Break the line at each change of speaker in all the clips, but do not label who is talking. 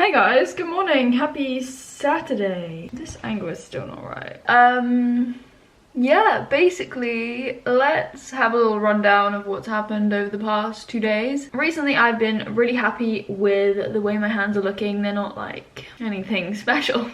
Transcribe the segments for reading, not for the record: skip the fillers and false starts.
Hey guys, good morning, happy Saturday. This angle is still not right. Yeah, basically, let's have a little rundown of what's happened over the past 2 days. Recently, I've been really happy with the way my hands are looking. They're not like anything special.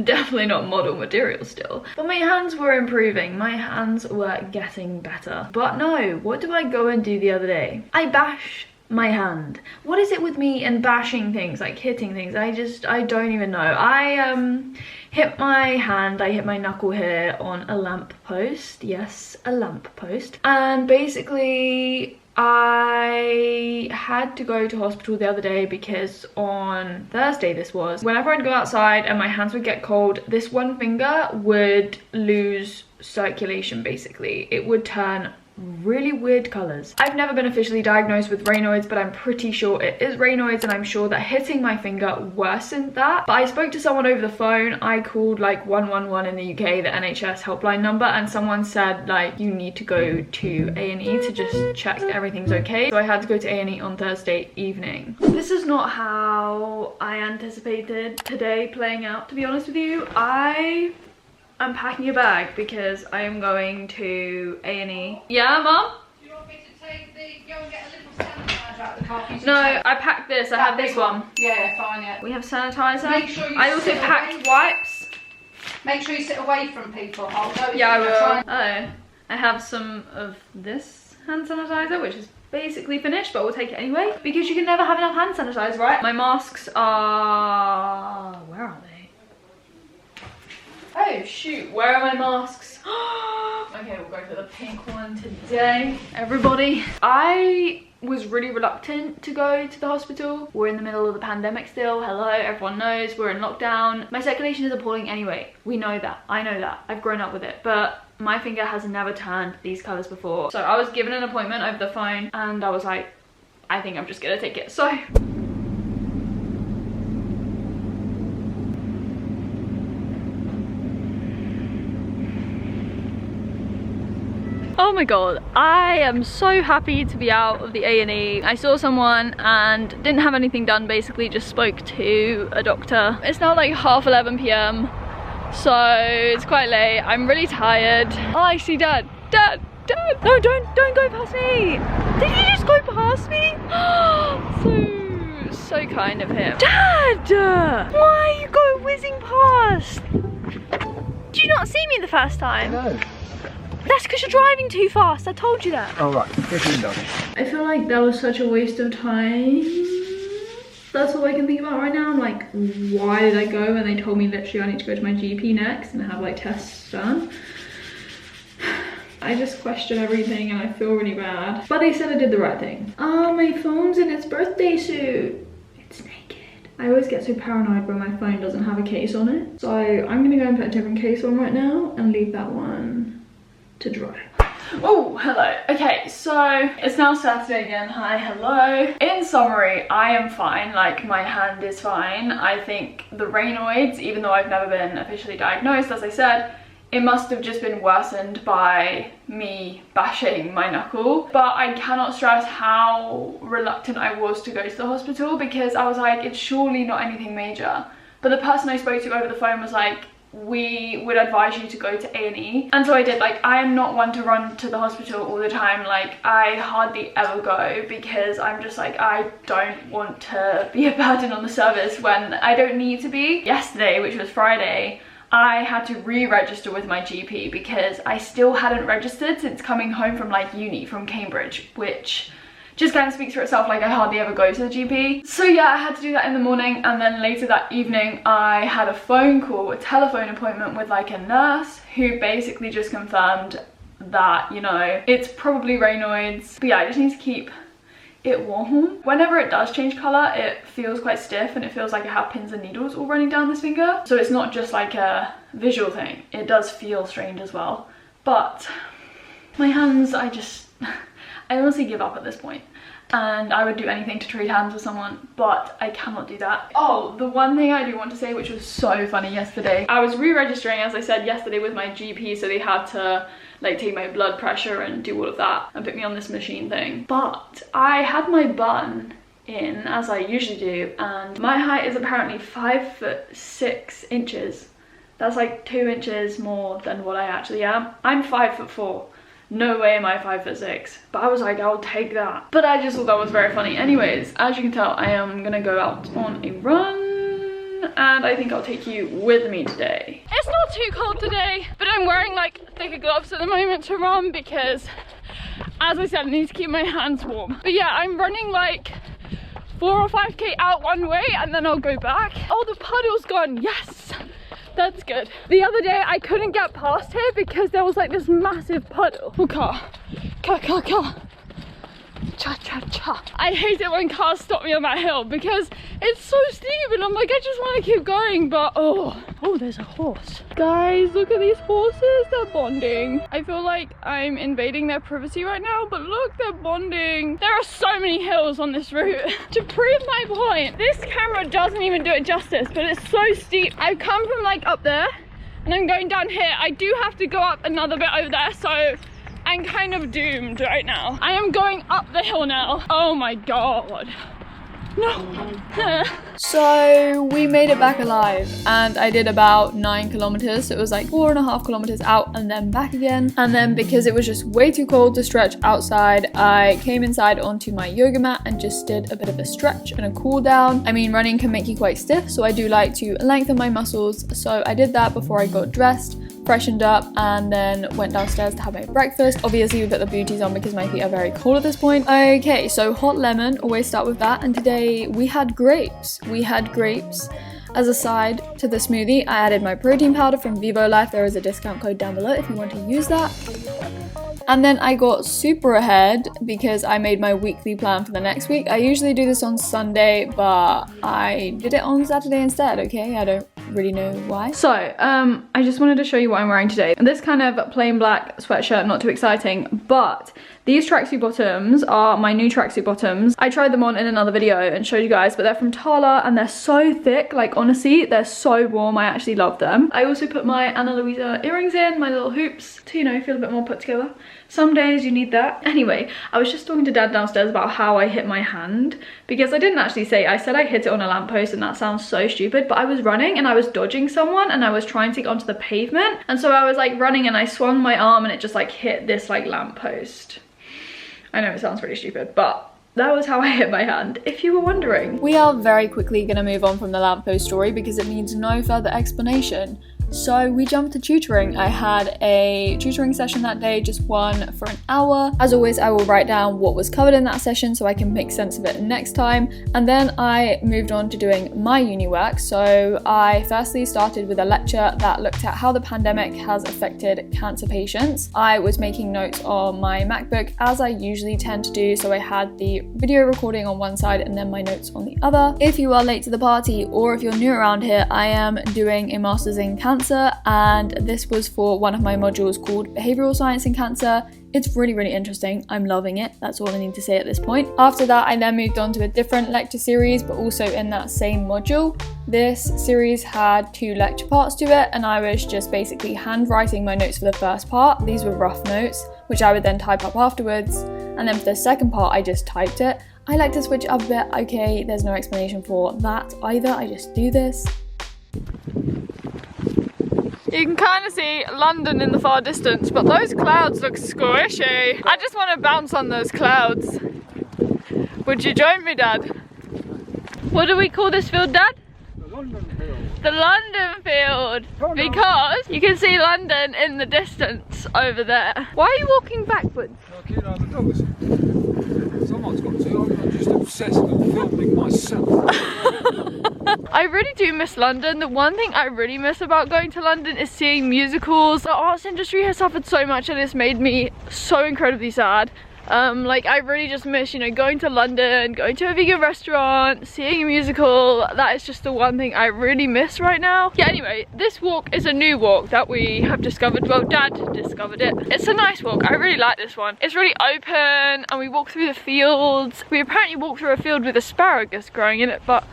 Definitely not model material still. But my hands were improving. My hands were getting better. But no, what did I go and do the other day? I bashed my hand. What is it with me and bashing things, like hitting things? I don't even know. I hit my hand, I hit my knuckle here on a lamp post. Yes, a lamp post. And basically I had to go to hospital the other day because on Thursday this was, whenever I'd go outside and my hands would get cold, this one finger would lose circulation basically. It would turn really weird colors. I've never been officially diagnosed with Raynaud's, but I'm pretty sure it is Raynaud's, and I'm sure that hitting my finger worsened that. But I spoke to someone over the phone. I called like 111 in the UK, the NHS helpline number, and someone said like you need to go to A&E to just check everything's okay. So I had to go to A&E on Thursday evening. This is not how I anticipated today playing out, to be honest with you. I'm packing a bag because I am going to A&E. Yeah, Mum?
Do you want me to go and get a little sanitizer out of the car?
No, I packed this. I have this one.
Yeah, fine, yeah.
We have sanitizer.
Make sure you
I also packed wipes.
Make sure you sit away from people. I'll go.
Yeah, I will. Oh, I have some of this hand sanitizer, which is basically finished, but we'll take it anyway because you can never have enough hand sanitizer, right? My masks are... where are they? Oh shoot, where are my masks? Okay, we'll go for the pink one today. Everybody, I was really reluctant to go to the hospital. We're in the middle of the pandemic still. Hello, everyone knows we're in lockdown. My circulation is appalling anyway. We know that. I know that. I've grown up with it. But my finger has never turned these colors before. So I was given an appointment over the phone and I was like, I think I'm just gonna take it. So oh my god, I am so happy to be out of the A&E. I saw someone and didn't have anything done, basically just spoke to a doctor. It's now like 11:30 p.m, so it's quite late. I'm really tired. Oh, I see Dad. Dad! Dad! No, don't go past me! Did he just go past me? So kind of him. Dad! Why are you going whizzing past? Did you not see me the first time?
No.
That's because you're driving too fast, I told you that.
Oh right, get in, darling.
I feel like that was such a waste of time. That's all I can think about right now. I'm like, why did I go? And they told me literally I need to go to my GP next and have like tests done. I just question everything and I feel really bad. But they said I did the right thing. Oh, my phone's in its birthday suit. It's naked. I always get so paranoid when my phone doesn't have a case on it. So I'm gonna go and put a different case on right now and leave that one to dry. Oh, hello. Okay, so it's now Saturday again. Hi, hello. In summary, I am fine. Like, my hand is fine. I think the Raynaud's, even though I've never been officially diagnosed, as I said, it must have just been worsened by me bashing my knuckle. But I cannot stress how reluctant I was to go to the hospital because I was like, it's surely not anything major. But the person I spoke to over the phone was like, we would advise you to go to A&E. And so I did. Like, I am not one to run to the hospital all the time. Like, I hardly ever go because I'm just like, I don't want to be a burden on the service when I don't need to be. Yesterday, which was Friday, I had to re-register with my GP because I still hadn't registered since coming home from like uni from Cambridge, which just kind of speaks for itself. Like, I hardly ever go to the GP. So yeah, I had to do that in the morning, and then later that evening I had a phone call, a telephone appointment with like a nurse who basically just confirmed that, you know, it's probably Raynaud's. But yeah, I just need to keep it warm. Whenever it does change color, it feels quite stiff and it feels like I have pins and needles all running down this finger. So it's not just like a visual thing, it does feel strange as well. But my hands, I honestly give up at this point. And I would do anything to trade hands with someone, but I cannot do that. Oh, the one thing I do want to say, which was so funny yesterday, I was re-registering, as I said, yesterday with my GP, so they had to like take my blood pressure and do all of that and put me on this machine thing. But I had my bun in as I usually do, and my height is apparently 5'6". That's like 2 inches more than what I actually am. I'm 5'4". No way am I 5'6", but I was like, I'll take that. But I just thought that was very funny. Anyways, as you can tell, I am gonna go out on a run, and I think I'll take you with me today. It's not too cold today, but I'm wearing like thicker gloves at the moment to run because, as I said, I need to keep my hands warm. But yeah, I'm running like 4 or 5k out one way, and then I'll go back. Oh, the puddle's gone, yes! That's good. The other day I couldn't get past here because there was like this massive puddle. Oh, car. Cha cha cha. I hate it when cars stop me on that hill because it's so steep and I'm like, I just want to keep going, but oh, there's a horse. Guys, look at these horses, they're bonding. I feel like I'm invading their privacy right now, but look, they're bonding. There are so many hills on this route. To prove my point, this camera doesn't even do it justice, but it's so steep. I've come from like up there and I'm going down here. I do have to go up another bit over there, so I'm kind of doomed right now. I am going up the hill now. Oh my god. No. So we made it back alive, and I did about 9 kilometers. So it was like 4.5 kilometers out and then back again. And then because it was just way too cold to stretch outside, I came inside onto my yoga mat and just did a bit of a stretch and a cool down. I mean, running can make you quite stiff, so I do like to lengthen my muscles. So I did that before I got dressed, freshened up, and then went downstairs to have my breakfast. Obviously we put the booties on because my feet are very cold at this point. Okay, so hot lemon, always start with that, and today we had grapes. As a side to the smoothie. I added my protein powder from Vivo Life. There is a discount code down below if you want to use that. And then I got super ahead because I made my weekly plan for the next week. I usually do this on Sunday, but I did it on Saturday instead, okay? I don't really know why. So, I just wanted to show you what I'm wearing today. This kind of plain black sweatshirt, not too exciting, but these tracksuit bottoms are my new tracksuit bottoms. I tried them on in another video and showed you guys, but they're from Tala and they're so thick, like honestly, they're so warm. I actually love them. I also put my Ana Luisa earrings in, my little hoops to, you know, feel a bit more put together. Some days you need that. Anyway, I was just talking to Dad downstairs about how I hit my hand, because I didn't actually say, I said I hit it on a lamppost, and that sounds so stupid, but I was running and I was dodging someone and I was trying to get onto the pavement, and so I was like running and I swung my arm and it just like hit this like lamppost. I know it sounds pretty stupid, but that was how I hit my hand, if you were wondering. We are very quickly gonna move on from the lamppost story because it needs no further explanation. So we jumped to tutoring. I had a tutoring session that day, just one for an hour. As always, I will write down what was covered in that session so I can make sense of it next time. And then I moved on to doing my uni work. So I firstly started with a lecture that looked at how the pandemic has affected cancer patients. I was making notes on my MacBook as I usually tend to do. So I had the video recording on one side and then my notes on the other. If you are late to the party or if you're new around here, I am doing a master's in cancer, and this was for one of my modules called Behavioral Science in Cancer. It's really, really interesting. I'm loving it. That's all I need to say at this point. After that, I then moved on to a different lecture series, but also in that same module. This series had 2 lecture parts to it, and I was just basically handwriting my notes for the first part. These were rough notes, which I would then type up afterwards. And then for the second part, I just typed it. I like to switch it up a bit. Okay, there's no explanation for that either. I just do this. You can kind of see London in the far distance, but those clouds look squishy. I just want to bounce on those clouds. Would you join me, Dad? What do we call this field, Dad?
The London field.
The London field. Because you can see London in the distance over there. Why are you walking backwards?
Like, you know, the dogs. Someone's got to. I'm just obsessed with filming myself.
I really do miss London. The one thing I really miss about going to London is seeing musicals. The arts industry has suffered so much and it's made me so incredibly sad. Like I really just miss, you know, going to London, going to a vegan restaurant, seeing a musical. That is just the one thing I really miss right now. Yeah, anyway, this walk is a new walk that we have discovered. Well, Dad discovered it. It's a nice walk. I really like this one. It's really open and we walk through the fields. We apparently walk through a field with asparagus growing in it, but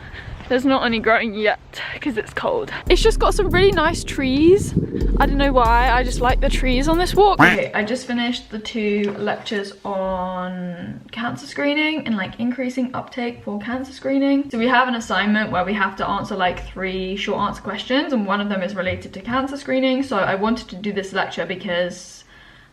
There's not any growing yet because it's cold. It's just got some really nice trees. I don't know why, I just like the trees on this walk. Okay, I just finished the 2 lectures on cancer screening and like increasing uptake for cancer screening. So we have an assignment where we have to answer like 3 short answer questions, and one of them is related to cancer screening. So I wanted to do this lecture because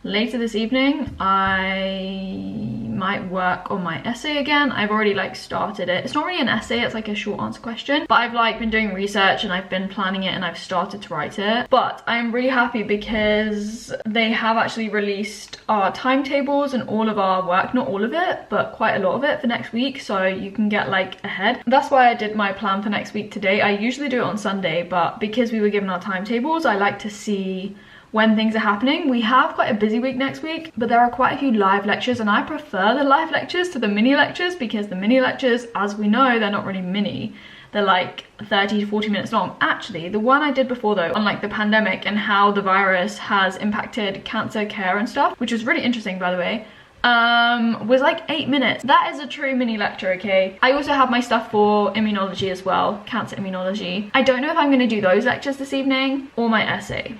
later this evening I might work on my essay again. I've already like started it. It's not really an essay, it's like a short answer question, but I've like been doing research and I've been planning it and I've started to write it. But I'm really happy because they have actually released our timetables and all of our work, not all of it but quite a lot of it, for next week, so you can get like ahead. That's why I did my plan for next week today. I usually do it on Sunday, but because we were given our timetables, I like to see when things are happening. We have quite a busy week next week, but there are quite a few live lectures, and I prefer the live lectures to the mini lectures because the mini lectures, as we know, they're not really mini. They're like 30 to 40 minutes long. Actually, the one I did before though, on like the pandemic and how the virus has impacted cancer care and stuff, which was really interesting by the way, was like 8 minutes. That is a true mini lecture, okay? I also have my stuff for immunology as well, cancer immunology. I don't know if I'm gonna do those lectures this evening or my essay.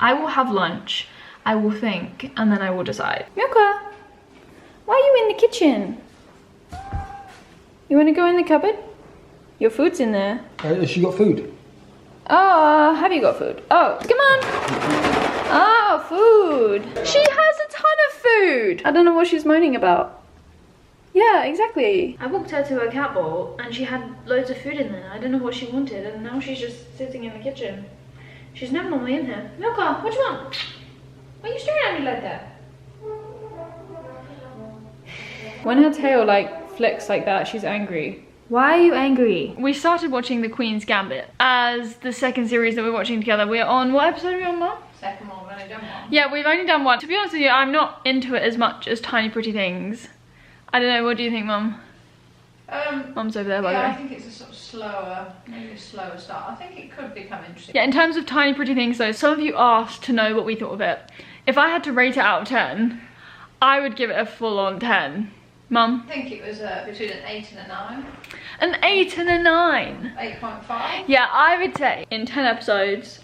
I will have lunch, I will think, and then I will decide. Milka, why are you in the kitchen? You want to go in the cupboard? Your food's in there.
Has she got food?
Oh, have you got food? Oh, come on. Oh, food. She has a ton of food. I don't know what she's moaning about. Yeah, exactly. I walked her to her cat bowl and she had loads of food in there. I don't know what she wanted, and now she's just sitting in the kitchen. She's never normally in here. Milka, what do you want? Why are you staring at me like that? When her tail like flicks like that, she's angry. Why are you angry? We started watching The Queen's Gambit as the second series that we're watching together. We're on, what episode are we on, Mum?
Second one, we've only done one.
Yeah, we've only done 1. To be honest with you, I'm not into it as much as Tiny Pretty Things. I don't know, what do you think, Mum? Mum's over there, by the way.
Yeah, I think it's a sort of slower, maybe a slower start. I think it could become interesting.
Yeah, in terms of Tiny Pretty Things though, some of you asked to know what we thought of it. If I had to rate it out of 10, I would give it a full-on 10. Mum?
I think it was between an 8 and a 9.
An 8 and a 9?
8.5.
Yeah, I would say in 10 episodes,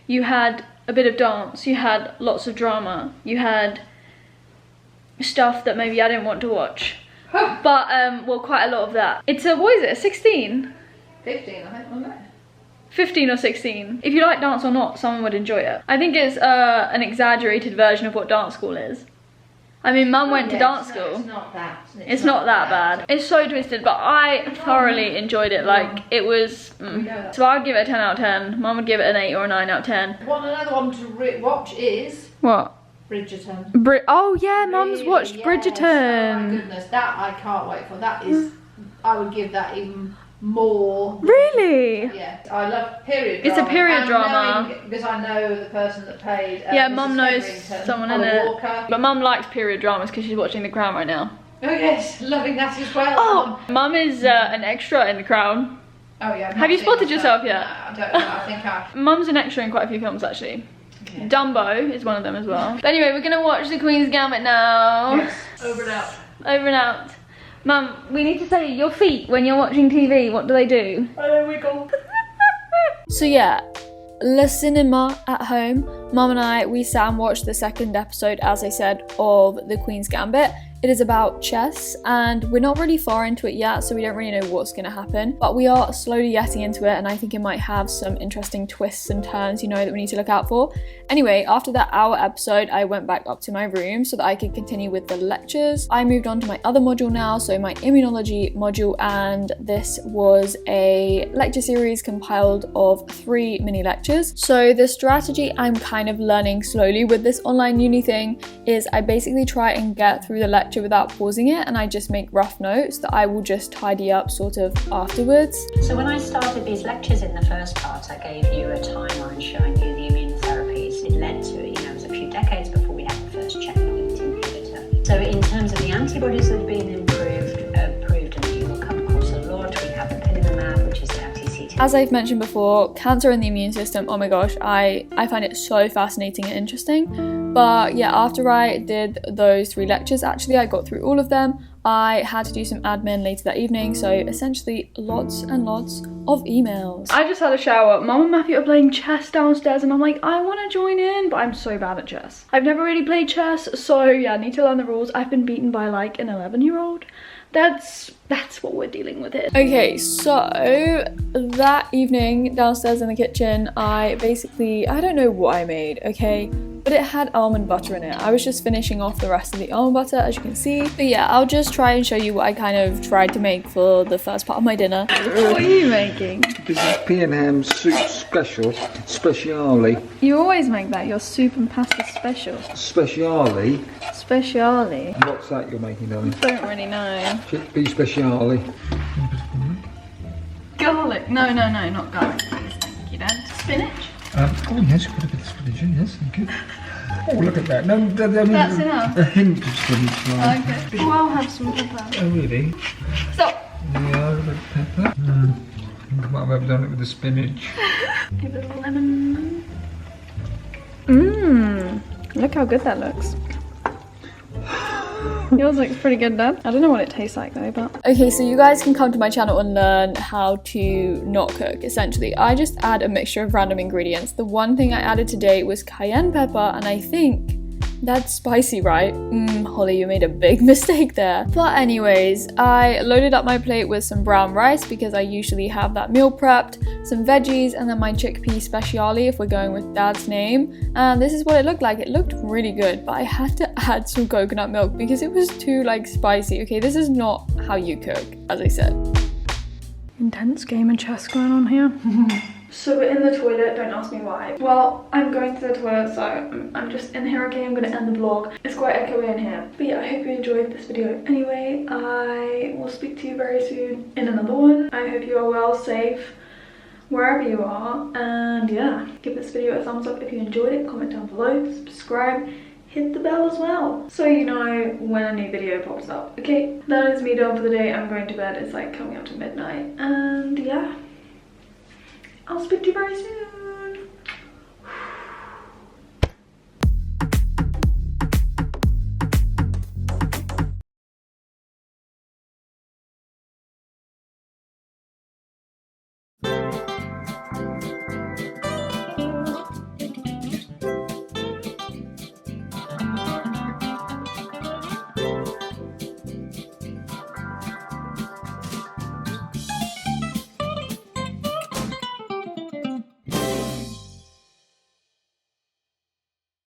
you had a bit of dance, you had lots of drama, you had stuff that maybe I didn't want to watch. But, well, quite a lot of that. It's a, what is it, a 16?
15, I think, wasn't it?
15 or 16. If you like dance or not, someone would enjoy it. I think it's an exaggerated version of what dance school is. I mean, Mum went to dance school.
It's not that.
It's not that bad. It's so twisted, but I thoroughly enjoyed it. Like, it was... So I'd give it a 10 out of 10. Mum would give it an 8 or a 9 out of 10.
Another one to watch is...
What?
Bridgerton.
Oh yeah, Mum's watched Bridgerton.
Oh my goodness, that I can't wait for. That is, I would give that even more.
Really?
Yeah, I love period drama.
It's a period drama.
Because I know the person that played
yeah,
Mrs.
Mum knows someone in it.
Walker.
But Mum likes period dramas because she's watching The Crown right now.
Oh yes, loving that as well.
Oh, Mum is an extra in The Crown.
Oh yeah.
Have you spotted yourself yet?
No, I don't know. I think I...
Mum's an extra in quite a few films actually.
Okay.
Dumbo is one of them as well. But anyway, we're gonna watch The Queen's Gambit now.
Yes. Over and out.
Over and out. Mum, we need to say your feet when you're watching TV. What do they do?
Oh, there we go.
So yeah, Le Cinema at home. Mum and I, we sat and watched the second episode, as I said, of The Queen's Gambit. It is about chess, and we're not really far into it yet, so we don't really know what's going to happen. But we are slowly getting into it, and I think it might have some interesting twists and turns, you know, that we need to look out for. Anyway, after that hour episode, I went back up to my room so that I could continue with the lectures. I moved on to my other module now, so my immunology module, and this was a lecture series compiled of 3 mini lectures. So the strategy I'm kind of learning slowly with this online uni thing is I basically try and get through the lecture without pausing it, and I just make rough notes that I will just tidy up sort of afterwards.
So when I started these lectures in the first part, I gave you a timeline showing you the immunotherapies. It led to, you know, it was a few decades before we had the first checkpoint inhibitor. So in terms of the antibodies that have been approved, and you will come across a lot, we have the pilimumab, which is the anti-CTLA.
As I've mentioned before, cancer and the immune system, oh my gosh, I find it so fascinating and interesting. But yeah, after I did those 3 lectures, actually I got through all of them, I had to do some admin later that evening, so essentially lots and lots of emails. I just had a shower. Mum and Matthew are playing chess downstairs and I'm like, I want to join in, but I'm so bad at chess. I've never really played chess, so yeah, I need to learn the rules. I've been beaten by like an 11-year-old. That's what we're dealing with here. Okay, so that evening downstairs in the kitchen, I don't know what I made, okay? But it had almond butter in it. I was just finishing off the rest of the almond butter, as you can see. But yeah, I'll just try and show you what I kind of tried to make for the first part of my dinner. What are you making?
This is pea and ham soup speciale.
You always make that, your soup and pasta special.
Speciale?
Speciale?
What's that you're making, darling?
Don't really know.
Chickpea speciale.
Garlic? No, not garlic, please. Thank you, Dad. Spinach?
Oh yes, you've got a bit of spinach in, yes, thank you. Oh, look at that. No,
that's enough.
A hint of spinach.
Okay. Oh, I'll have some pepper.
Oh, really?
Stop.
Yeah, a bit of pepper. Might have done it with the spinach.
Give it a little lemon. Mmm. Look how good that looks. Yours looks pretty good, Dad. I don't know what it tastes like though, but... Okay, so you guys can come to my channel and learn how to not cook, essentially. I just add a mixture of random ingredients. The one thing I added today was cayenne pepper, and I think that's spicy, right? Holly, you made a big mistake there. But anyways, I loaded up my plate with some brown rice because I usually have that meal prepped, some veggies, and then my chickpea speciale if we're going with Dad's name. And this is what it looked like. It looked really good, but I had to add some coconut milk because it was too like spicy. Okay, this is not how you cook, as I said. Intense game of chess going on here. So we're in the toilet, don't ask me why. Well, I'm going to the toilet, so I'm just in here, okay? I'm gonna end the vlog. It's quite echoey in here. But yeah, I hope you enjoyed this video. Anyway, I will speak to you very soon in another one. I hope you are well, safe, wherever you are. And yeah, give this video a thumbs up if you enjoyed it. Comment down below, subscribe, hit the bell as well, so you know when a new video pops up. Okay, that is me done for the day. I'm going to bed. It's like coming up to midnight. And yeah, I'll speak to you very soon.